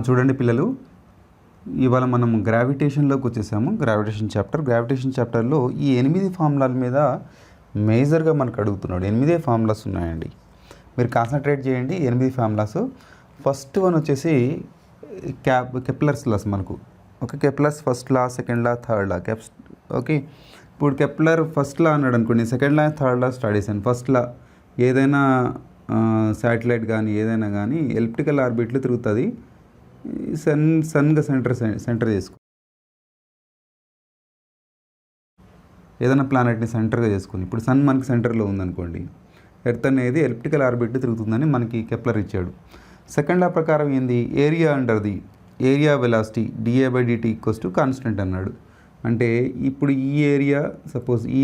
చూడండి పిల్లలు, ఇవాళ మనం గ్రావిటేషన్లోకి వచ్చేసాము. గ్రావిటేషన్ చాప్టర్లో ఈ 8 ఫార్ములాల మీద మేజర్గా మనకు అడుగుతున్నాడు. 8 ఫార్ములాస్ ఉన్నాయండి. మీరు కాన్సన్ట్రేట్ చేయండి. 8 ఫార్ములాస్. ఫస్ట్ వన్ వచ్చేసి కెప్లర్స్ లాస్ మనకు. Okay, Kepler's first law, second law, third law. Okay, ఇప్పుడు కెప్లర్ ఫస్ట్ లా అన్నాడు అనుకోండి, second law third law start చేశాను. ఫస్ట్ లా ఏదైనా శాటిలైట్ కానీ ఏదైనా కానీ ఎలిప్టికల్ ఆర్బిట్లో తిరుగుతుంది. సన్గా సెంటర్ చేసుకో, ఏదైనా ప్లానెట్ని సెంటర్గా చేసుకుని. ఇప్పుడు సన్ మనకి సెంటర్లో ఉందనుకోండి, ఎర్త్ అనేది ఎలిప్టికల్ ఆర్బిట్లో తిరుగుతుందని మనకి కెప్లర్ ఇచ్చాడు. సెకండ్ లా ప్రకారం ఏంది, ఏరియా వెలాసిటీ dA/dt కాన్స్టెంట్ అన్నాడు. అంటే ఇప్పుడు ఈ ఏరియా, సపోజ్ ఈ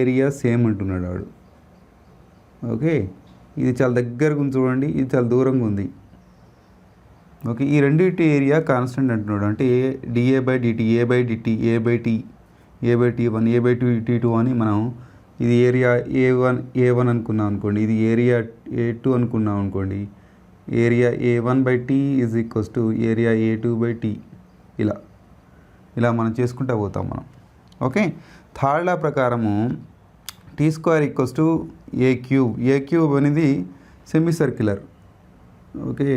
ఏరియా సేమ్ అంటున్నాడు వాడు. ఓకే, ఇది చాలా దగ్గరగా ఉంది చూడండి, ఇది చాలా దూరంగా ఉంది. ఓకే, ఈ రెండింటి ఏరియా కాన్స్టెంట్ అంటున్నాడు. అంటే dA/dt, A/T1, A/T2 అని మనం ఇది ఏరియా A1 అనుకున్నాం అనుకోండి, ఇది ఏరియా A2 అనుకున్నాం అనుకోండి. Area A1/T is equals to area A2/T. ఇలా మనం చేసుకుంటూ పోతాం మనం. ఓకే, థర్డ్ లా ప్రకారము T² A క్యూబ్ అనేది semi circular. Okay,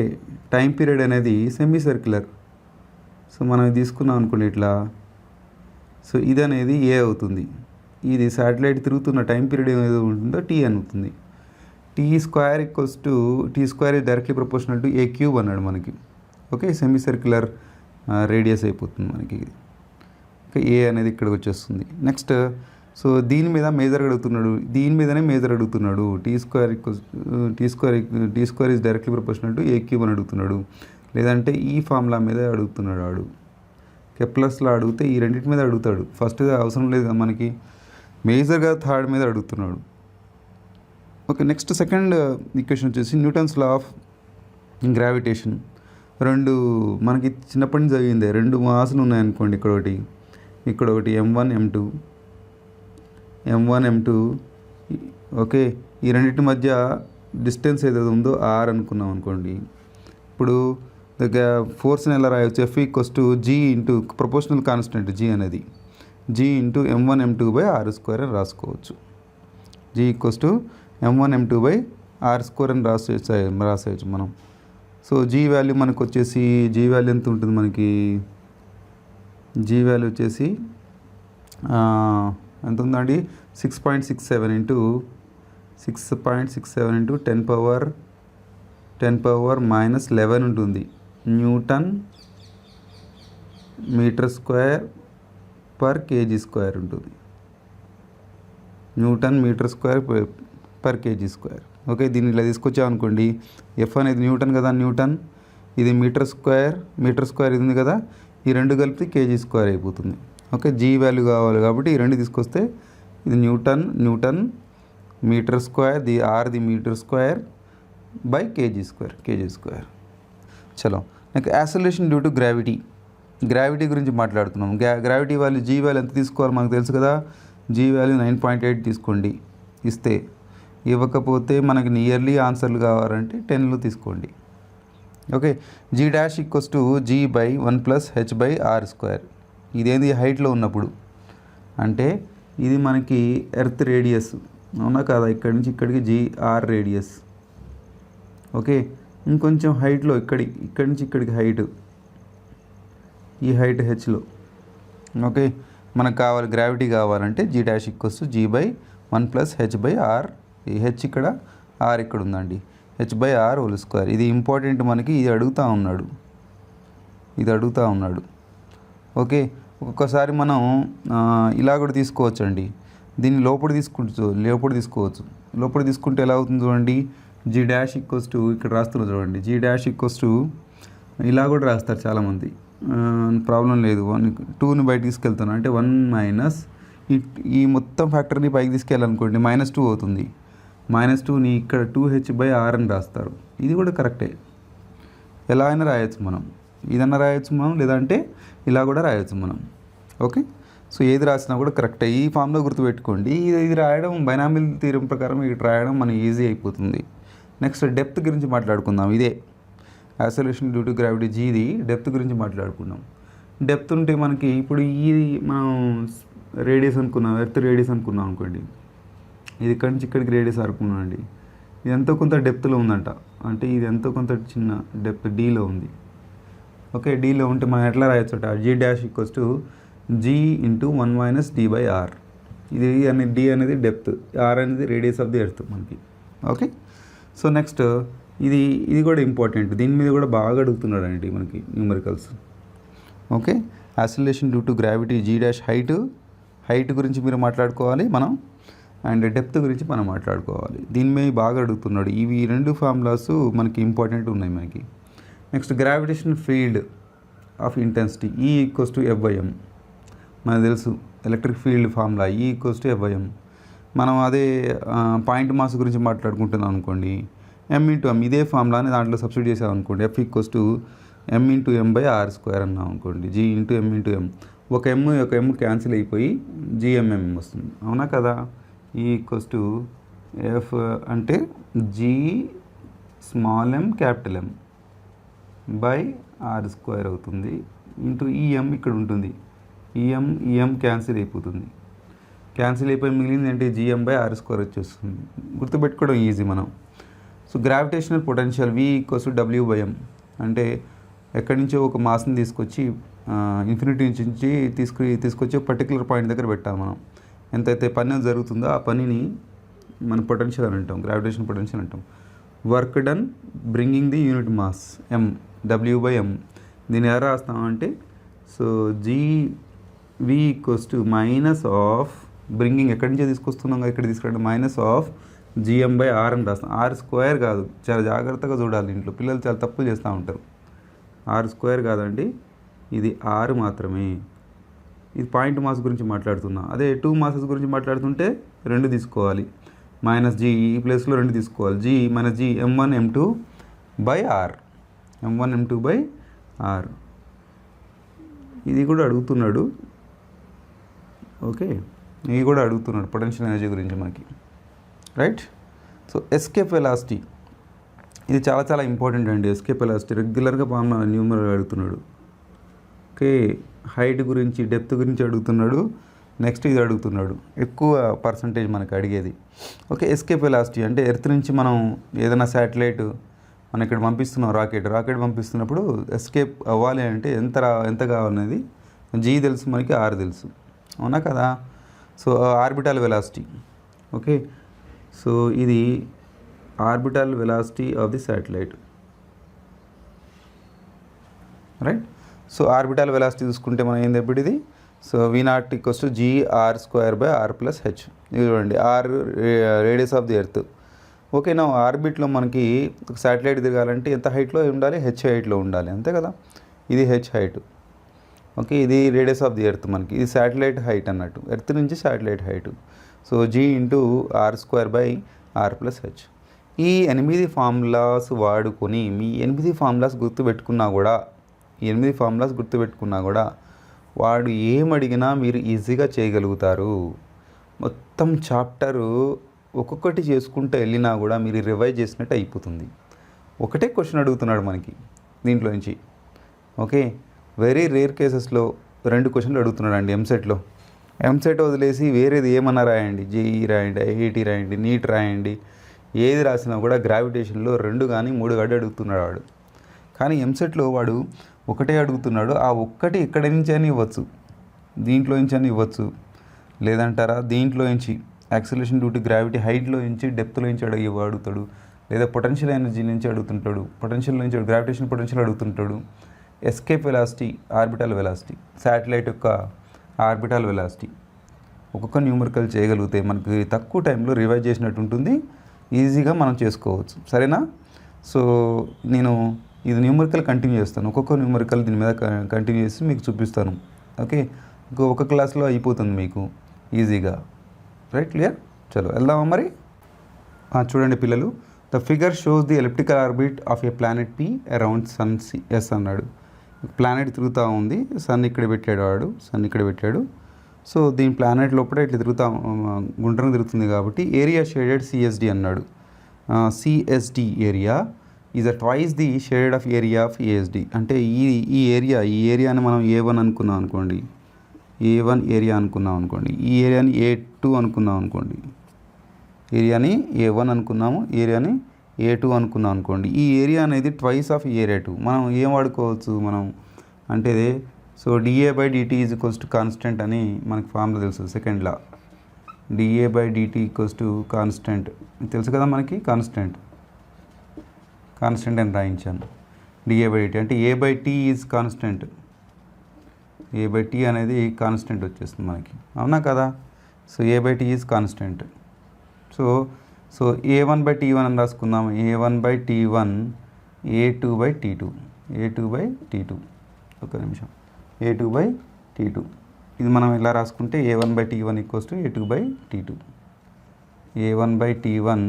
time period అనేది సెమీ సర్క్యులర్. సో మనం తీసుకున్నాం అనుకోండి ఇట్లా. సో ఇది అనేది ఏ అవుతుంది. ఇది శాటిలైట్ తిరుగుతున్న టైం పీరియడ్ ఏదో ఉంటుందో T అవుతుంది. T² is directly proportional to A³ అన్నాడు మనకి. ఓకే, సెమీ సర్క్యులర్ రేడియస్ అయిపోతుంది మనకి. ఓకే, ఏ అనేది ఇక్కడికి వచ్చేస్తుంది. నెక్స్ట్, సో దీని మీద మేజర్ అడుగుతున్నాడు, దీని మీదనే మేజర్ అడుగుతున్నాడు. T² is directly proportional to A³ అని అడుగుతున్నాడు. లేదంటే ఈ ఫార్ములా మీద అడుగుతున్నాడు వాడు. కెప్లర్స్లో అడిగితే ఈ రెండింటి మీద అడుగుతాడు. ఫస్ట్ అవసరం లేదు కదా మనకి, మేజర్గా థర్డ్ మీద అడుగుతున్నాడు. ఓకే, నెక్స్ట్ సెకండ్ ఈక్వేషన్ వచ్చేసి న్యూటన్స్ లా ఆఫ్ గ్రావిటేషన్. రెండు మనకి చిన్నప్పటి నుంచి చదివిందే. 2 మాసులు ఉన్నాయనుకోండి, ఇక్కడ ఒకటి M1 M2. ఓకే, ఈ రెండింటి మధ్య డిస్టెన్స్ ఏదైతే ఉందో R అనుకున్నాం అనుకోండి. ఇప్పుడు ఫోర్స్ని ఎలా రాయవచ్చు, F G into proportional constant G అనేది G ఇంటూ M1 M2/R² అని రాసుకోవచ్చు. G M1 M2/R² అని రాసేయచ్చు మనం. సో G వాల్యూ మనకు వచ్చేసి, G వాల్యూ ఎంత ఉంటుంది మనకి, G వాల్యూ వచ్చేసి ఎంత ఉందండి, 6.67 ఇంటూ 10⁻⁻11 ఉంటుంది. Newton metre square per kg² ఉంటుంది. Newton metre square per kg². Okay, దీన్ని ఇలా తీసుకొచ్చామనుకోండి, ఎఫ్ అనేది న్యూటన్ కదా, ఇది మీటర్ స్క్వేర్ ఇది ఉంది కదా, ఈ రెండు కలిపి kg² అయిపోతుంది. ఓకే, G వాల్యూ కావాలి కాబట్టి ఈ రెండు తీసుకొస్తే ఇది newton metre square, the metre square by kg². చలో, నాకు యాక్సలరేషన్ డ్యూ టు గ్రావిటీ గురించి మాట్లాడుతున్నాం. గ్రావిటీ వాల్యూ G వాల్యూ ఎంత తీసుకోవాలి మనకు తెలుసు కదా. G వాల్యూ 9.8 తీసుకోండి. ఇవ్వకపోతే మనకి నియర్లీ ఆన్సర్లు కావాలంటే 10లో తీసుకోండి. Okay, G' G/1 + h/r². ఇదేంది హైట్లో ఉన్నప్పుడు, అంటే ఇది మనకి ఎర్త్ రేడియస్ అవునా కాదా, ఇక్కడి నుంచి ఇక్కడికి GR రేడియస్. ఓకే, ఇంకొంచెం హైట్లో ఇక్కడి నుంచి ఇక్కడికి హైట్, ఈ హైట్ హెచ్లో. ఓకే, మనకు కావాలి గ్రావిటీ కావాలంటే G' G/1 + h/r. ఈ హెచ్ ఇక్కడ, ఆర్ ఇక్కడ ఉందండి, h/r². ఇది ఇంపార్టెంట్ మనకి, ఇది అడుగుతూ ఉన్నాడు. ఓకే, ఒక్కొక్కసారి మనం ఇలా కూడా తీసుకోవచ్చు అండి. దీన్ని లోపల తీసుకోవచ్చు. లోపల తీసుకుంటే ఎలా అవుతుంది చూడండి, G' ఇక్కడ రాస్తున్నారు చూడండి, G' ఇలా కూడా రాస్తారు చాలామంది. ప్రాబ్లం లేదు. 2ని బయటకు తీసుకెళ్తాను అంటే 1 - ఈ మొత్తం ఫ్యాక్టర్ని పైకి తీసుకెళ్ళాలనుకోండి, -2 అవుతుంది. -2ని ఇక్కడ 2h/r అని రాస్తారు. ఇది కూడా కరెక్టే. ఎలా అయినా రాయొచ్చు మనం, ఇదన్నా రాయొచ్చు మనం, లేదంటే ఇలా కూడా రాయొచ్చు మనం. ఓకే, సో ఏది రాసినా కూడా కరెక్టే. ఈ ఫామ్లో గుర్తుపెట్టుకోండి. ఇది రాయడం బైనామియల్ థియరం ప్రకారం ఇక్కడ రాయడం మన ఈజీ అయిపోతుంది. నెక్స్ట్ డెప్త్ గురించి మాట్లాడుకుందాం. ఇదే యాక్సలరేషన్ డ్యూ టు గ్రావిటీ జీది డెప్త్ గురించి మాట్లాడుకున్నాం. డెప్త్ ఉంటే మనకి ఇప్పుడు ఈ మనం రేడియస్ అనుకున్నాం, ఎర్త్ రేడియస్ అనుకున్నాం అనుకోండి, ఇది ఇక్కడి నుంచి ఇక్కడికి రేడియస్ అనుకున్నాం అండి. ఇది ఎంతో కొంత డెప్త్లో ఉందంట, అంటే ఇది ఎంతో కొంత చిన్న డెప్త్ డీలో ఉంది. ఓకే, డీలో ఉంటే మనం ఎట్లా రాయొచ్చట, g dash equals to g into 1 - d/r. ఇది అనేది డి అనేది డెప్త్, ఆర్ అనేది రేడియస్ ఆఫ్ ది ఎర్త్ మనకి. ఓకే, సో నెక్స్ట్ ఇది కూడా ఇంపార్టెంట్, దీని మీద కూడా బాగా అడుగుతున్నాడు అండి మనకి numericals. Okay, acceleration due to gravity G dash height గురించి మీరు మాట్లాడుకోవాలి మనం, అండ్ డెప్త్ గురించి మనం మాట్లాడుకోవాలి. దీని మీద బాగా అడుగుతున్నాడు. ఇవి 2 ఫార్ములాస్ మనకి ఇంపార్టెంట్ ఉన్నాయి మనకి. Next gravitational field of intensity ఈ ఈక్వల్స్ టు F/m. మనకు తెలుసు ఎలక్ట్రిక్ ఫీల్డ్ ఫార్ములా ఈ ఈక్వల్స్ టు F/m. మనం అదే పాయింట్ మాస్ గురించి మాట్లాడుకుంటున్నాం అనుకోండి, m/m ఇదే ఫార్ములాని దాంట్లో సబ్స్టిట్యూట్ చేసాం అనుకోండి, F ఈక్వల్స్ టు m/m/r² అన్నాం అనుకోండి, g ఇంటూ m/m. ఒక m క్యాన్సిల్ అయిపోయి gmm వస్తుంది, అవునా కదా. ఈ ఈక్వల్స్ టు F అంటే g small m capital M by r² అవుతుంది, ఇంటూ ఈ m ఇక్కడ ఉంటుంది, ఈ m క్యాన్సిల్ అయిపోతుంది, క్యాన్సిల్ అయిపోయి మిగిలింది అంటే gm/r² వచ్చేస్తుంది. గుర్తుపెట్టుకోవడం ఈజీ మనం. So gravitational potential V equals to W/m. అంటే ఎక్కడి నుంచో ఒక మాస్ని తీసుకొచ్చి ఇన్ఫినిటీ నుంచి తీసుకొచ్చి పర్టికులర్ పాయింట్ దగ్గర పెట్టాలి మనం. ఎంతైతే పని జరుగుతుందో ఆ పనిని మన పొటెన్షియల్ అని అంటాం, గ్రావిటేషన్ పొటెన్షియల్ అంటాం. Work done bringing the unit mass m, W/m. దీన్ని ఎలా రాస్తామంటే, so V equals to minus of bringing ఎక్కడి నుంచో తీసుకొస్తున్నాం ఇక్కడ తీసుకురండి, మైనస్ ఆఫ్ gm/r అని రాస్తాం. r² కాదు, చాలా జాగ్రత్తగా చూడాలి, ఇంట్లో పిల్లలు చాలా తప్పులు చేస్తూ ఉంటారు. r² కాదండి, ఇది r మాత్రమే. ఇది పాయింట్ మాస్ గురించి మాట్లాడుతున్నా. అదే 2 మాసెస్ గురించి మాట్లాడుతుంటే 2 తీసుకోవాలి, మైనస్ g ఈ ప్లేస్లో 2 తీసుకోవాలి, g minus g m1m2/r, m1m2/r. ఇది కూడా అడుగుతున్నాడు. ఓకే, ఇది కూడా అడుగుతున్నాడు పొటెన్షియల్ ఎనర్జీ గురించి మనకి, రైట్. సో ఎస్కేప్ వెలాసిటీ ఇది చాలా చాలా ఇంపార్టెంట్ అండి. ఎస్కేప్ వెలాసిటీ రెగ్యులర్గా న్యూమరల్ అడుగుతున్నాడు. ఓకే, హైట్ గురించి డెప్త్ గురించి అడుగుతున్నాడు. నెక్స్ట్ ఇది అడుగుతున్నాడు, ఎక్కువ పర్సంటేజ్ మనకి అడిగేది. ఓకే, ఎస్కేప్ వెలాసిటీ అంటే ఎర్త్ నుంచి మనం ఏదైనా శాటిలైట్ మనం ఇక్కడ పంపిస్తున్నాం, రాకెట్ పంపిస్తున్నప్పుడు ఎస్కేప్ అవ్వాలి అంటే ఎంత కావాలనేది జీ తెలుసు మనకి, ఆర్ తెలుసు, అవునా కదా. So orbital velocity. Okay, so ఇది orbital velocity of the satellite, right. So orbital velocity చూసుకుంటే మనం ఏంది ఇప్పుడు ఇది, so V0 equals to gr²/r+h. ఇది చూడండి, R radius of the earth. ఓకేనా, ఆర్బిట్లో మనకి ఒక శాటిలైట్ తిరగాలంటే ఎంత హైట్లో ఉండాలి, h హైట్లో ఉండాలి, అంతే కదా. ఇది h హైట్. ఓకే, ఇది రేడియస్ ఆఫ్ ది ఎర్త్ మనకి, ఇది శాటిలైట్ హైట్ అన్నట్టు, ఎర్త్ నుంచి satellite height. So g into r²/r+h. ఈ 8 ఫార్ములాస్ వాడుకొని మీ 8 ఫార్ములాస్ గుర్తుపెట్టుకున్నా కూడా వాడు ఏమడిగినా మీరు ఈజీగా చేయగలుగుతారు. మొత్తం చాప్టరు ఒక్కొక్కటి చేసుకుంటూ వెళ్ళినా కూడా మీరు రివైజ్ చేసినట్టు అయిపోతుంది. ఒకటే క్వశ్చన్ అడుగుతున్నాడు మనకి దీంట్లో నుంచి. ఓకే, వెరీ రేర్ కేసెస్లో 2 క్వశ్చన్లు అడుగుతున్నాడు అండి ఎంసెట్లో. ఎంసెట్ వదిలేసి వేరేది ఏమన్నా రాయండి, జేఈ రాయండి, ఐఐటి రాయండి, నీట్ రాయండి, ఏది రాసినా కూడా గ్రావిటేషన్లో 2 కానీ 3 కానీ అడుగుతున్నాడు వాడు. కానీ ఎంసెట్లో వాడు ఒకటే అడుగుతున్నాడు. ఆ ఒక్కటి ఎక్కడి నుంచి అని ఇవ్వచ్చు, దీంట్లో నుంచి అని ఇవ్వచ్చు, లేదంటారా దీంట్లో నుంచి యాక్సిలరేషన్ డ్యూ టు గ్రావిటీ హైట్లో నుంచి డెప్త్లో నుంచి అడుగుతాడు, లేదా పొటెన్షియల్ ఎనర్జీ నుంచి అడుగుతుంటాడు, పొటెన్షియల్ నుంచి గ్రావిటేషన్ పొటెన్షియల్ అడుగుతుంటాడు, escape velocity, orbital velocity, satellite యొక్క ఆర్బిటల్ వెలాసిటీ. ఒక్కొక్క న్యూమరికల్ చేయగలిగితే మనకి తక్కువ టైంలో రివైజ్ చేసినట్టు ఉంటుంది, ఈజీగా మనం చేసుకోవచ్చు, సరేనా. సో నేను ఇది న్యూమరికల్ కంటిన్యూ చేస్తాను, ఒక్కొక్క న్యూమరికల్ దీని మీద కంటిన్యూ చేసి మీకు చూపిస్తాను. ఓకే, ఒక క్లాస్లో అయిపోతుంది మీకు ఈజీగా, రైట్, క్లియర్. చలో వెళ్దామా మరి. చూడండి పిల్లలు, the figure shows the elliptical orbit of a planet P around sun S అన్నాడు. ప్లానెట్ తిరుగుతూ ఉంది, సన్ ఇక్కడ పెట్టాడు. సో దీని ప్లానెట్ లోపల ఇట్లా గుండ్రంగా తిరుగుతుంది కాబట్టి ఏరియా షేడెడ్ CSD అన్నాడు. CSD area is twice the shade of area of ASD. అంటే ఈ ఏరియాని మనం A1 అనుకున్నాం అనుకోండి, A1 ఏరియా అనుకున్నాం అనుకోండి, ఈ ఏరియాని A2 అనుకున్నాం అనుకోండి, ఏరియాని A1 అనుకున్నాము, ఏరియాని A2 అనుకున్నాం అనుకోండి. ఈ ఏరియా అనేది ట్వైస్ ఆఫ్ ఏరియా 2. మనం ఏం వాడుకోవచ్చు మనం అంటే so dA/dt is equals to constant అని మనకు ఫార్ములా తెలుసు, second law. dA/dt equals to constant తెలుసు కదా మనకి, కాన్స్టెంట్ అని రాయించాను. dA/dt అంటే A/t ఈజ్ కాన్స్టెంట్, A/t అనేది కాన్స్టెంట్ వచ్చేస్తుంది మనకి, అవునా కదా. So A/t is constant. So A1/T1 అని రాసుకుందాం. A1/T1 A2/T2 ఒక నిమిషం, A2/T2. ఇది మనం ఇలా రాసుకుంటే A1/T1 equals to A2/T2, A1/T1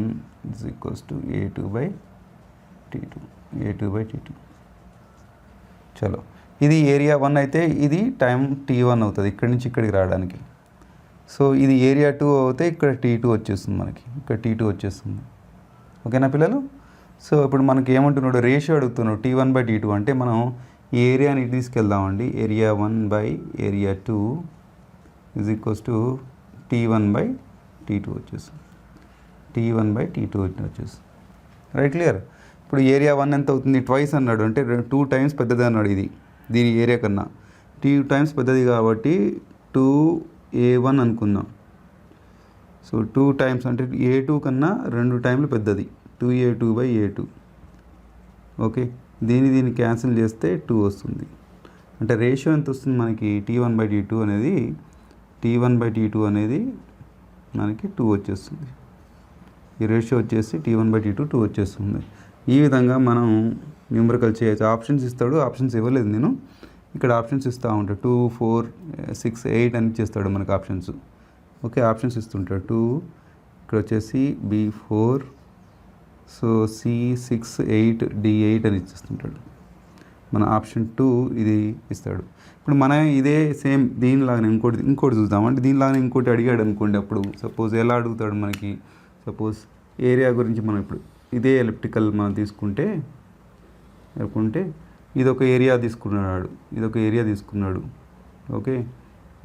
is equals to A2/T2. చలో, ఇది ఏరియా 1 అయితే ఇది టైం T1 అవుతుంది ఇక్కడి నుంచి ఇక్కడికి రావడానికి. సో ఇది ఏరియా 2 అవుతే ఇక్కడ T2 వచ్చేస్తుంది మనకి, ఇక్కడ T2 వచ్చేస్తుంది. ఓకేనా పిల్లలు. సో ఇప్పుడు మనకి ఏమంటున్నాడు, రేషియో అడుగుతున్నాడు T1/T2. అంటే మనం ఈ ఏరియాని తీసుకెళ్దామండి. ఏరియా 1/ఏరియా 2 ఈజ్ ఈక్వల్స్ టు T1/T2 వచ్చేస్తుంది, T1/T2 వచ్చేస్తుంది. Right, clear. ఇప్పుడు ఏరియా 1 ఎంత అవుతుంది, ట్వైస్ అన్నాడు, అంటే 2 టైమ్స్ పెద్దది అన్నాడు. ఇది దీని ఏరియా కన్నా 2 టైమ్స్ పెద్దది కాబట్టి 2A1 అనుకుందాం. సో 2 టైమ్స్ అంటే A2 కన్నా 2 టైంలు పెద్దది, 2A2/A2. ఓకే, దీన్ని క్యాన్సిల్ చేస్తే 2 వస్తుంది. అంటే రేషియో ఎంత వస్తుంది మనకి, T1/T2 అనేది మనకి 2 వచ్చేస్తుంది. ఈ రేషియో వచ్చేసి T1/T2 2 వచ్చేస్తుంది. ఈ విధంగా మనం న్యూమరికల్ చేయొచ్చు. ఆప్షన్స్ ఇస్తాడు, ఆప్షన్స్ ఇవ్వలేదు నేను, ఇక్కడ ఆప్షన్స్ ఇస్తూ ఉంటాడు. 2, 4, 6, 8 అని చేస్తాడు మనకు ఆప్షన్స్. Okay, options ఇస్తుంటాడు. 2 ఇక్కడ వచ్చేసి B4, సో C6, 8, D8 అని ఇచ్చేస్తుంటాడు. మన ఆప్షన్ 2 ఇది ఇస్తాడు. ఇప్పుడు మనం ఇదే సేమ్ దీనిలాగానే ఇంకోటి చూద్దాం. అంటే దీనిలాగానే ఇంకోటి అడిగాడు అనుకోండి, అప్పుడు సపోజ్ ఎలా అడుగుతాడు మనకి, సపోజ్ ఏరియా గురించి మనం ఇప్పుడు ఇదే ఎలిప్టికల్ మనం తీసుకుంటే ఇదొక ఏరియా తీసుకున్నాడు, ఓకే.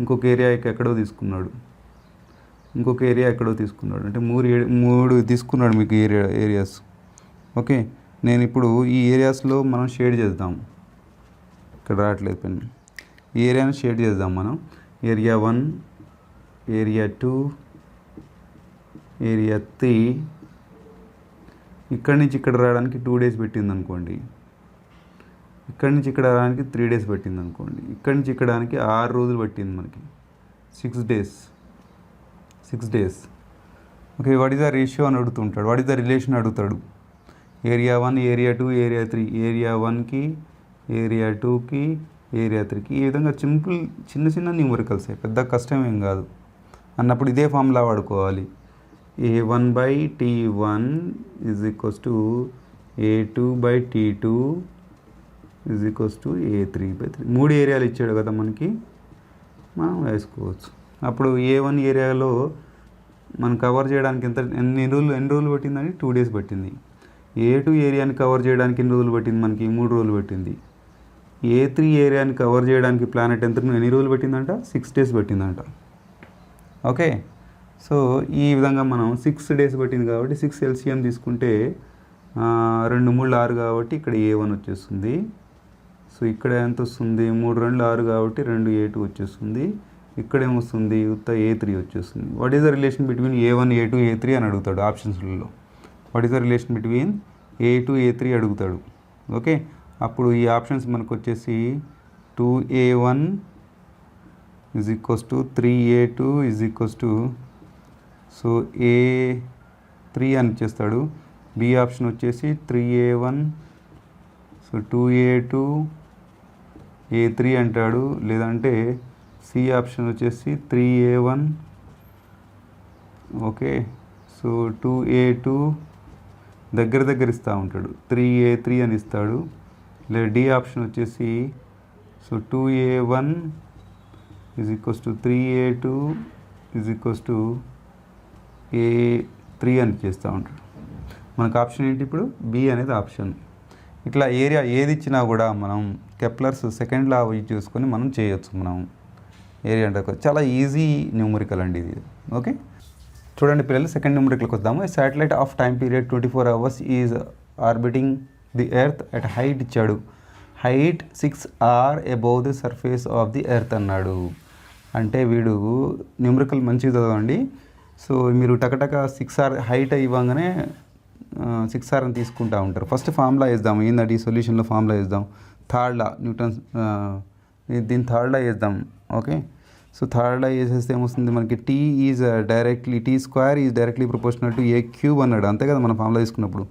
ఇంకొక ఏరియా ఎక్కడో తీసుకున్నాడు, అంటే మూడు తీసుకున్నాడు మీకు ఏరియాస్. ఓకే, నేను ఇప్పుడు ఈ ఏరియాస్లో మనం షేడ్ చేద్దాం. ఇక్కడ రావట్లేదు పెన్. ఈ ఏరియాని షేడ్ చేద్దాం మనం. Area 1, area 2, area 3. ఇక్కడి నుంచి ఇక్కడ రావడానికి 2 డేస్ పెట్టింది అనుకోండి, ఇక్కడి నుంచి ఇక్కడ రావడానికి 3 డేస్ పట్టింది అనుకోండి, ఇక్కడి నుంచి ఇక్కడానికి 6 రోజులు పట్టింది మనకి, 6 days. Okay, what is the ratio అని అడుగుతుంటాడు, వాట్ ఈస్ ద రిలేషన్ అడుగుతాడు. ఏరియా 1, ఏరియా 2, ఏరియా 3, ఏరియా 1కి, ఏరియా 2కి, ఏరియా 3కి. ఈ విధంగా చిన్న న్యూమరికల్సే, పెద్ద కష్టం ఏం కాదు అన్నప్పుడు ఇదే ఫార్ములా వాడుకోవాలి. A1/T1 is equals to A2/T2 is equals to A3/3. 3 ఏరియాలు ఇచ్చాడు కదా మనకి, మనం వేసుకోవచ్చు. అప్పుడు A1 ఏరియాలో మనం కవర్ చేయడానికి ఎన్ని రోజులు పట్టిందని 2 డేస్ పట్టింది. A2 ఏరియాని కవర్ చేయడానికి ఎన్ని రోజులు పట్టింది మనకి, 3 రోజులు పట్టింది. A3 ఏరియాని కవర్ చేయడానికి ప్లానెట్ ఎన్ని రోజులు పట్టిందంట, 6 డేస్ పట్టిందంట. ఓకే, సో ఈ విధంగా మనం 6 డేస్ పట్టింది కాబట్టి 6 LCM తీసుకుంటే 2 3 6 కాబట్టి ఇక్కడ A1 వచ్చేస్తుంది. సో ఇక్కడ ఎంత వస్తుంది, 3 2 6 కాబట్టి 2 A2 వచ్చేస్తుంది. ఇక్కడ ఏమొస్తుంది, ఉత్త A3 వచ్చేస్తుంది. What is the relation between A1, A2, A3 అని అడుగుతాడు ఆప్షన్స్లలో. What is the relation between A2, A3 అడుగుతాడు. ఓకే, అప్పుడు ఈ ఆప్షన్స్ మనకు వచ్చేసి 2A1 is equals to 3A2 is equals to, so A3 అని ఇచ్చేస్తాడు. బి ఆప్షన్ వచ్చేసి 3A1, సో 2A2, A3 అంటాడు. లేదంటే సి ఆప్షన్ వచ్చేసి 3A1, ఓకే, సో 2A2 దగ్గర ఇస్తూ ఉంటాడు, 3A3 అని ఇస్తాడు. లేదా డి ఆప్షన్ వచ్చేసి so 2A1 is equals to 3A2 is equals to A3 అని చేస్తూ ఉంటాడు. మనకు ఆప్షన్ ఏంటి ఇప్పుడు, బి అనేది ఆప్షన్. ఇట్లా ఏరియా ఏది ఇచ్చినా కూడా మనం కెప్లర్స్ సెకండ్ లా యూజ్ చేసుకొని మనం చేయొచ్చు. మనం ఏరియా అంటే చాలా ఈజీ న్యూమరికల్ అండి ఇది. ఓకే, చూడండి పిల్లలు, సెకండ్ న్యూమరికల్కి వద్దాము. Satellite of time period 24 hours is orbiting the earth at height ఇచ్చాడు. Height 6 hours above the surface of the earth అన్నాడు. అంటే వీడు న్యూమరికల్ మంచిగా చదవండి. సో మీరు టకటక 6 hours హైట్ ఇవ్వగానే 6 hours అని తీసుకుంటూ ఉంటారు. ఫస్ట్ ఫార్ములా వేద్దాం. ఏంటంటే ఈ సొల్యూషన్లో ఫార్ములా వేద్దాం. థర్డ్ లా న్యూటన్స్, దీని థర్డ్ లా వేద్దాం. ఓకే, సో థర్డ్ లా వేసేస్తే ఏమొస్తుంది మనకి, T square is directly proportional to A cube అన్నాడు. అంతే కదా మనం ఫార్ములా తీసుకున్నప్పుడు.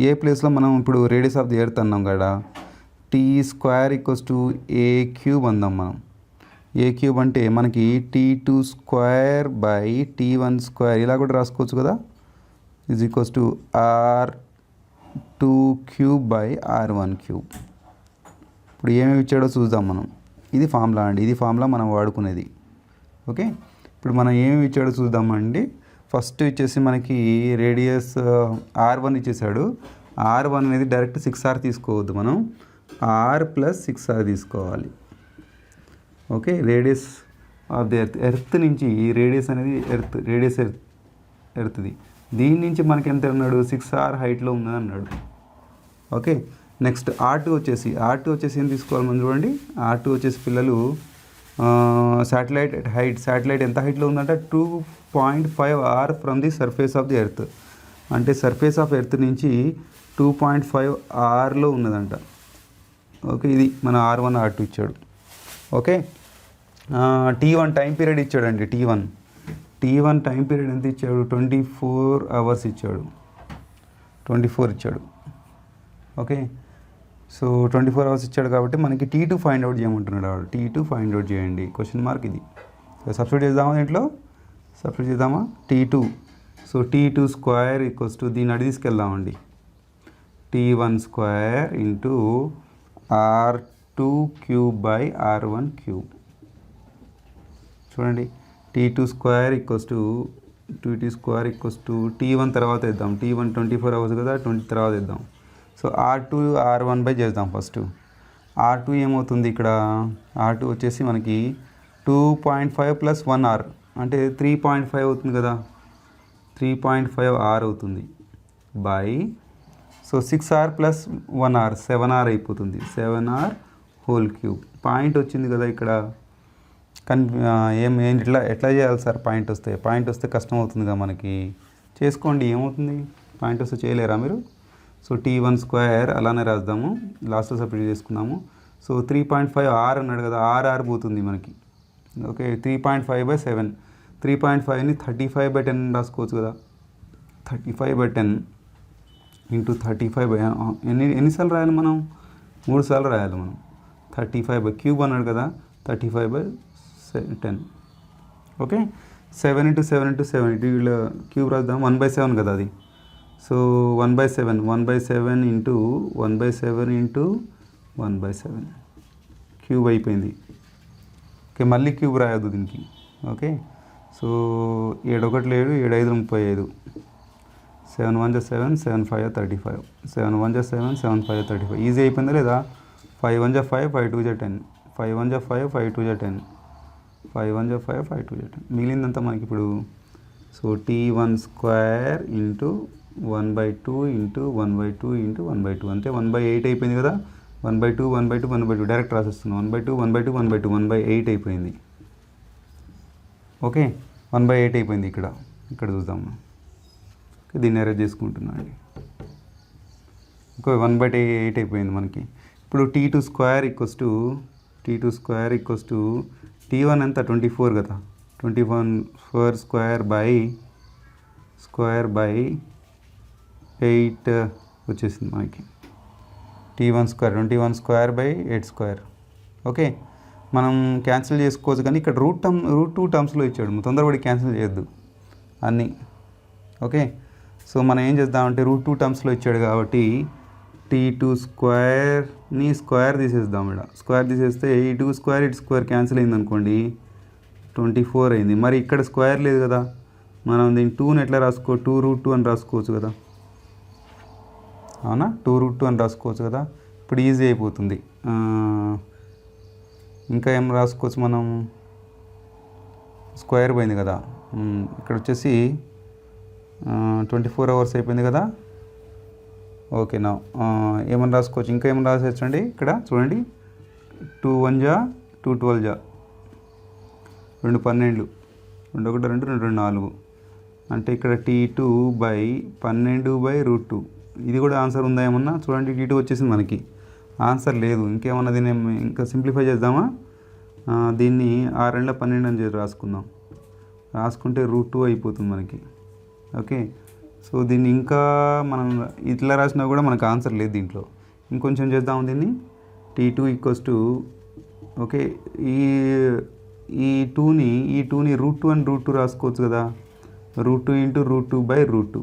ఏ ప్లేస్లో మనం ఇప్పుడు రేడియస్ ఆఫ్ ది ఎర్త్ అన్నాం కదా, T square equals to A cube అందాం మనం. ఏ క్యూబ్ అంటే మనకి T2 square by T1 square ఇలా కూడా రాసుకోవచ్చు కదా, is equals to R2 cube by R1 cube. ఇప్పుడు ఏమేమి ఇచ్చాడో చూద్దాం మనం. ఇది ఫార్ములా అండి, ఇది ఫార్ములా మనం వాడుకునేది. ఓకే, ఇప్పుడు మనం ఏమేమి ఇచ్చాడో చూద్దామండి. ఫస్ట్ ఇచ్చేసి మనకి రేడియస్ R1 ఇచ్చేసాడు. R1 అనేది డైరెక్ట్ 6 hours తీసుకోవద్దు, మనం R + 6 hours తీసుకోవాలి. Okay, radius of the earth నుంచి రేడియస్ అనేది ఎర్త్ది. దీని నుంచి మనకి ఎంత అన్నాడు, 6 hours హైట్లో ఉందని అన్నాడు. ఓకే, నెక్స్ట్ R2 వచ్చేసి ఏం తీసుకోవాలి మనం చూడండి. R2 వచ్చేసి పిల్లలు శాటిలైట్ ఎట్ హైట్, శాటిలైట్ ఎంత హైట్లో ఉందంటే 2.5 hours from the surface of the earth. అంటే సర్ఫేస్ ఆఫ్ ఎర్త్ నుంచి 2.5 hours ఉన్నదంట. ఓకే, ఇది మన R1 R2 ఇచ్చాడు. ఓకే, T1 టైం పీరియడ్ ఇచ్చాడండి. T1 టైం పీరియడ్ ఎంత ఇచ్చాడు, 24 hours ఇచ్చాడు. 24 ఇచ్చాడు. ఓకే, సో 24 hours ఇచ్చాడు కాబట్టి మనకి T2 ఫైండ్ అవుట్ చేయమంటున్నాడు వాడు. T2 ఫైండ్ అవుట్ చేయండి, క్వశ్చన్ మార్క్ ఇది. సో సబ్స్టిట్యూట్ చేద్దామా, దీంట్లో సబ్స్టిట్యూట్ చేద్దామా. T2, so T2 square equals to, దీన్ని అడిగి తీసుకెళ్దామండి, T1 square into R2 cube by R1 cube. చూడండి, T2 square equals to T1 తర్వాత వేద్దాం. T1 24 hours కదా, 20 తర్వాత వేద్దాం. సో R2 R1 బై చేద్దాం ఫస్ట్. R2 ఏమవుతుంది ఇక్కడ, R2 వచ్చేసి మనకి 2.5 + 1 hour అంటే 3.5 అవుతుంది కదా, 3.5 hours అవుతుంది by, so 6 hours + 1 hour 7 hours అయిపోతుంది. 7 hours హోల్ క్యూబ్. పాయింట్ వచ్చింది కదా ఇక్కడ. ఎట్లా చేయాలి సార్, పాయింట్ వస్తే కష్టం అవుతుంది కదా మనకి. చేసుకోండి, ఏమవుతుంది, పాయింట్ వస్తే చేయలేరా మీరు. సో T1 స్క్వేర్ అలానే రాద్దాము, లాస్ట్లో సపరేట్ చేసుకున్నాము. సో 3.5 hours అన్నాడు కదా, 6 hours పోతుంది మనకి. ఓకే, 3.5/7, 3.5ని 35/10 రాసుకోవచ్చు కదా. 35/10 ఇంటూ 35 ఎన్నిసార్లు రాయాలి మనం, 3 సార్లు రాయాలి మనం. 35 క్యూబ్ అన్నాడు కదా, 35/10. ఓకే, 7 × 7 × 7 వీళ్ళ క్యూబ్ రాద్దాం. 1/7 కదా అది. సో 1/7 ఇంటూ 1/7 ఇంటూ 1/7 క్యూబ్ అయిపోయింది. ఓకే, మళ్ళీ క్యూబ్ రాయొద్దు దీనికి. Okay, so 7 1 7 7 5 35, 7 1 7 7 5 35, 7 1 7 7 5 35. ఈజీ అయిపోయిందా లేదా. 5 1 5 5 2 10, 5 1 5 5 2 10, 5 1 5 5 2 10. మిగిలిందంతా మనకి ఇప్పుడు, so T1 square into 1/2 into 1/2 into 1/2 అంటే 1/8 అయిపోయింది కదా. 1/2 1/2 1/2 డైరెక్ట్ రాసేస్తున్నాం. 1/2 1/2 1/2 1/8 అయిపోయింది. ఓకే, 1/8 అయిపోయింది ఇక్కడ చూద్దాం. దీన్ని అరేంజ్ చేసుకుంటున్నాను అండి. ఇంకో 1/8 అయిపోయింది మనకి. ఇప్పుడు T2 square equals to T1 ఎంత 24 కదా, 24 స్క్వేర్ బై 8 వచ్చేసింది మనకి. T1 square 21 square by 8 square. Okay, మనం క్యాన్సిల్ చేసుకోవచ్చు కానీ ఇక్కడ రూట్ 2 టర్మ్స్లో ఇచ్చాడు, తొందరపడి క్యాన్సిల్ చేయొద్దు అన్నీ. ఓకే, సో మనం ఏం చేద్దామంటే రూట్ 2 టర్మ్స్లో ఇచ్చాడు కాబట్టి T2 స్క్వేర్ని స్క్వేర్ తీసేద్దాం. ఇక్కడ స్క్వేర్ తీసేస్తే ఇటు స్క్వేర్ క్యాన్సిల్ అయింది అనుకోండి, 24 అయింది. మరి ఇక్కడ స్క్వేర్ లేదు కదా, మనం దీన్ని 2ని ఎట్లా రాసుకో, 2√2 అని రాసుకోవచ్చు కదా. అవునా, 2√2 అని రాసుకోవచ్చు కదా. ఇప్పుడు ఈజీ అయిపోతుంది. ఇంకా ఏం రాసుకోవచ్చు మనం, స్క్వేర్ పోయింది కదా. ఇక్కడ వచ్చేసి 24 అవర్స్ అయిపోయింది కదా. ఓకేనా, ఏమని రాసుకోవచ్చు, ఇంకా ఏమని రాసేయచ్చండి. ఇక్కడ చూడండి, 2 1 జా 2 12 జా 2 12, 2 1 2 2 2 4, అంటే ఇక్కడ T2/12/√2. ఇది కూడా ఆన్సర్ ఉందా ఏమన్నా చూడండి. T2 వచ్చేసింది మనకి, ఆన్సర్ లేదు. ఇంకేమన్నా దీన్ని ఇంకా సింప్లిఫై చేద్దామా, దీన్ని 6 12 అని చెప్పి రాసుకుందాం. రాసుకుంటే √2 అయిపోతుంది మనకి. ఓకే, సో దీన్ని ఇంకా మనం ఇట్లా రాసినా కూడా మనకు ఆన్సర్ లేదు దీంట్లో. ఇంకొంచెం చేద్దాం దీన్ని. T2 = ఓకే, ఈ టూని √2 అని √2 రాసుకోవచ్చు కదా. √2 × √2/√2.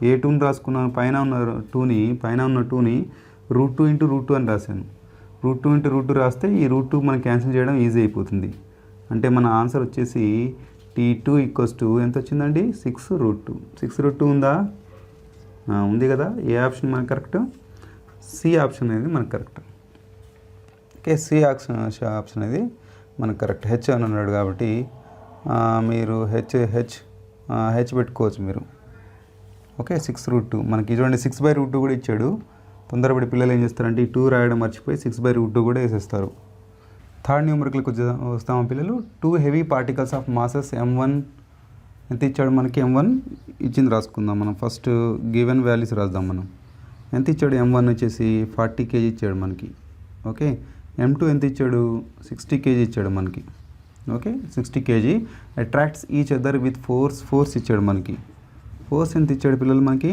ఏ 2ని రాసుకున్నాను, పైన ఉన్న 2ని √2 × √2 అని రాశాను. √2 × √2 రాస్తే ఈ √2 మనం క్యాన్సిల్ చేయడం ఈజీ అయిపోతుంది. అంటే మన ఆన్సర్ వచ్చేసి T2 = ఎంత వచ్చిందండి, 6√2. 6√2 ఉందా, ఉంది కదా. ఏ ఆప్షన్ మనకు కరెక్ట్, సి ఆప్షన్ అనేది మనకు కరెక్ట్. ఓకే, సి ఆప్షన్ అనేది మనకు కరెక్ట్. హెచ్ అని ఉన్నాడు కాబట్టి మీరు హెచ్ పెట్టుకోవచ్చు మీరు. ఓకే, 6√2 మనకి చూడండి. 6/√2 కూడా ఇచ్చాడు. తొందరపడి పిల్లలు ఏం చేస్తారంటే ఈ 2 రాయడం మర్చిపోయి 6/√2 కూడా వేసేస్తారు. థర్డ్ న్యూమరికల్కి వస్తామా పిల్లలు. 2 heavy particles of masses M1 ఎంత ఇచ్చాడు మనకి, M1 ఇచ్చింది రాసుకుందాం మనం. ఫస్ట్ గివెన్ వాల్యూస్ రాద్దాం మనం. ఎంత ఇచ్చాడు, M1 వచ్చేసి 40 kg ఇచ్చాడు మనకి. ఓకే, M2 ఎంత ఇచ్చాడు, 60 kg ఇచ్చాడు మనకి. Okay, 60 kg attracts each other with force ఇచ్చాడు మనకి. ఫోర్స్ ఎంత ఇచ్చాడు పిల్లలు మనకి,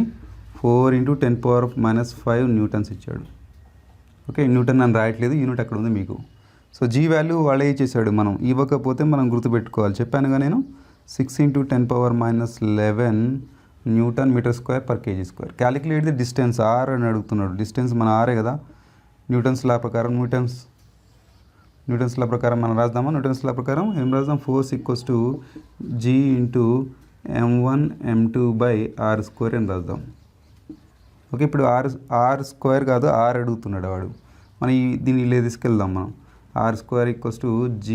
4 × 10⁻⁻5 న్యూటన్స్ ఇచ్చాడు. ఓకే, న్యూటన్ అని రాయట్లేదు, యూనిట్ అక్కడ ఉంది మీకు. సో జీ వాల్యూ వాళ్ళే ఇచ్చేసాడు. మనం ఇవ్వకపోతే మనం గుర్తుపెట్టుకోవాలి. చెప్పానుగా నేను, 6 × 10⁻11 newton m²/kg². Calculate the distance, R అని అడుగుతున్నాడు. డిస్టెన్స్ మన ఆరే కదా. న్యూటన్స్ లా ప్రకారం మనం రాద్దామా. న్యూటన్స్ లా ప్రకారం ఏం రాద్దాం, ఫోర్స్ = G × M1 M2/r² అని రాద్దాం. ఓకే, ఇప్పుడు r² కాదు, ఆర్ అడుగుతున్నాడు వాడు. మనం దీన్ని ఇలా తీసుకెళ్దాం మనం. r² = G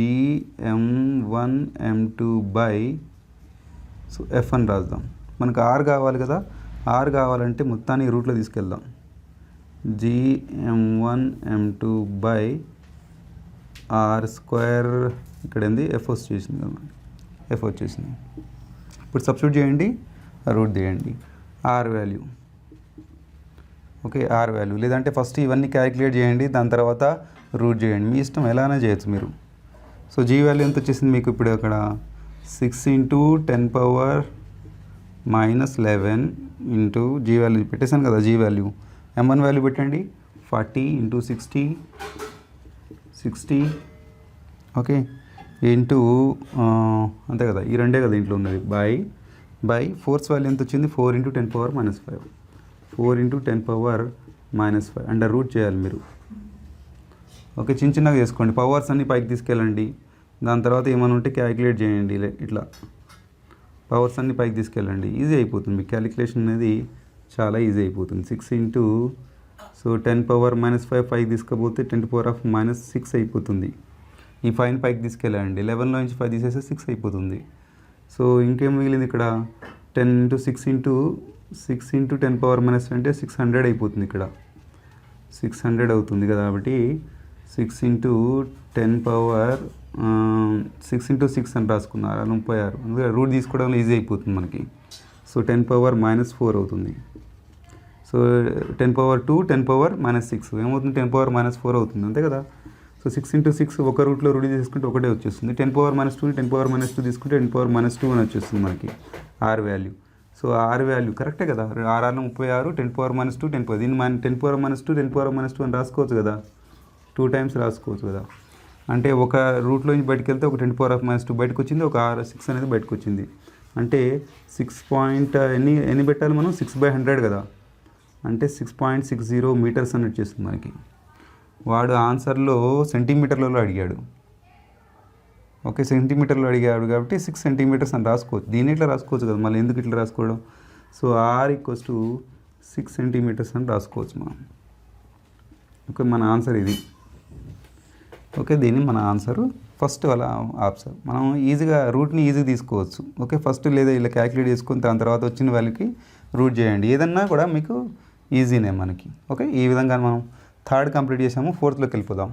M1 M2/f అని రాద్దాం. మనకు ఆర్ కావాలి కదా. ఆర్ కావాలంటే మొత్తాన్ని రూట్లో తీసుకెళ్దాం. G M1 M2/r² ఇక్కడ ఏంది, ఎఫ్ వచ్చేసింది కదా, ఎఫ్ వచ్చేసింది. ఇప్పుడు సబ్స్టిట్యూట్ చేయండి, రూట్ తీయండి. R value, okay, R value. లేదంటే ఫస్ట్ ఇవన్నీ క్యాలిక్యులేట్ చేయండి, దాని తర్వాత రూట్ చేయండి. మీ ఇష్టం, ఎలానే చేయొచ్చు మీరు. సో జీ వాల్యూ ఎంత వచ్చేసింది మీకు ఇప్పుడు అక్కడ, 6 × 10⁻⁻11 ఇంటూ జీ వాల్యూ పెట్టేశాను కదా. జీ వాల్యూ M1 వాల్యూ పెట్టండి, 40 × 60 ఓకే, ఇంటూ అంతే కదా, ఈ రెండే కదా ఇంట్లో ఉన్నది. బై ఫోర్స్ వాల్యూ ఎంత వచ్చింది, 4 × 10⁻⁻5. 4 × 10⁻⁻5 అండర్ రూట్ చేయాలి మీరు. ఓకే, చిన్నగా చేసుకోండి. పవర్స్ అన్ని పైకి తీసుకెళ్ళండి. దాని తర్వాత ఏమైనా ఉంటే క్యాలిక్యులేట్ చేయండి. ఇట్లా పవర్స్ అన్ని పైకి తీసుకెళ్ళండి. ఈజీ అయిపోతుంది మీకు క్యాలిక్యులేషన్ అనేది, చాలా ఈజీ అయిపోతుంది. 6 × 10⁻⁻5 పైకి తీసుకపోతే 10⁻⁻6 అయిపోతుంది. ఈ 5 పైకి తీసుకెళ్ళండి. 11లో నుంచి 5 తీసేస్తే 6 అయిపోతుంది. సో ఇంకేం మిగిలింది ఇక్కడ, 10 × 6 × 10⁻⁻6 అంటే 600 అయిపోతుంది. ఇక్కడ 600 అవుతుంది కదా. కాబట్టి 6 × 6 అని రాసుకున్నారు, 36. అందుకే రూట్ తీసుకోవడంలో ఈజీ అయిపోతుంది మనకి. సో 10⁻⁻4 అవుతుంది. సో 10⁻2 10⁻⁻6 ఏమవుతుంది, 10⁻⁻4 అవుతుంది, అంతే కదా. సో 6 × 6 ఒక రూట్లో రూట్ తీసుకుంటే ఒకటే వచ్చేస్తుంది. 10⁻⁻2 10⁻⁻2 తీసుకుంటే 10⁻⁻2 అని వచ్చేస్తుంది మనకి R value. So R value కరెక్టే కదా. 6 × 36, 10⁻⁻2 10. దీన్ని 10⁻⁻2 10⁻⁻2 అని రాసుకోవచ్చు కదా, 2 టైమ్స్ రాసుకోవచ్చు కదా. అంటే ఒక రూట్లో నుంచి బయటకు వెళ్తే ఒక 10⁻⁻2 బయటకు వచ్చింది, ఒక 6 అనేది బయటకు వచ్చింది. అంటే 6 ఎన్ని పెట్టాలి మనం, 6/100 కదా. అంటే 6.60 మీటర్స్ అని వచ్చేస్తుంది మనకి. వాడు ఆన్సర్లో సెంటీమీటర్లలో అడిగాడు. ఓకే, సెంటీమీటర్లో అడిగాడు కాబట్టి 6 సెంటీమీటర్స్ అని రాసుకోవచ్చు. దీన్ని ఇట్లా రాసుకోవచ్చు కదా, మళ్ళీ ఎందుకు ఇట్లా రాసుకోవడం. సో ఆర్ = 6 సెంటీమీటర్స్ అని రాసుకోవచ్చు మనం. ఓకే, మన ఆన్సర్ ఇది. ఓకే, దీన్ని మన ఆన్సరు ఫస్ట్ వాళ్ళ ఆప్షన్. మనం ఈజీగా రూట్ని ఈజీగా తీసుకోవచ్చు. ఓకే, ఫస్ట్ లేదా ఇలా క్యాలిక్యులేట్ చేసుకుని దాని తర్వాత వచ్చిన వాళ్ళకి రూట్ చేయండి. ఏదన్నా కూడా మీకు ఈజీనే మనకి. ఓకే, ఈ విధంగా మనం థర్డ్ కంప్లీట్ చేసాము. ఫోర్త్లోకి వెళ్ళిపోదాం.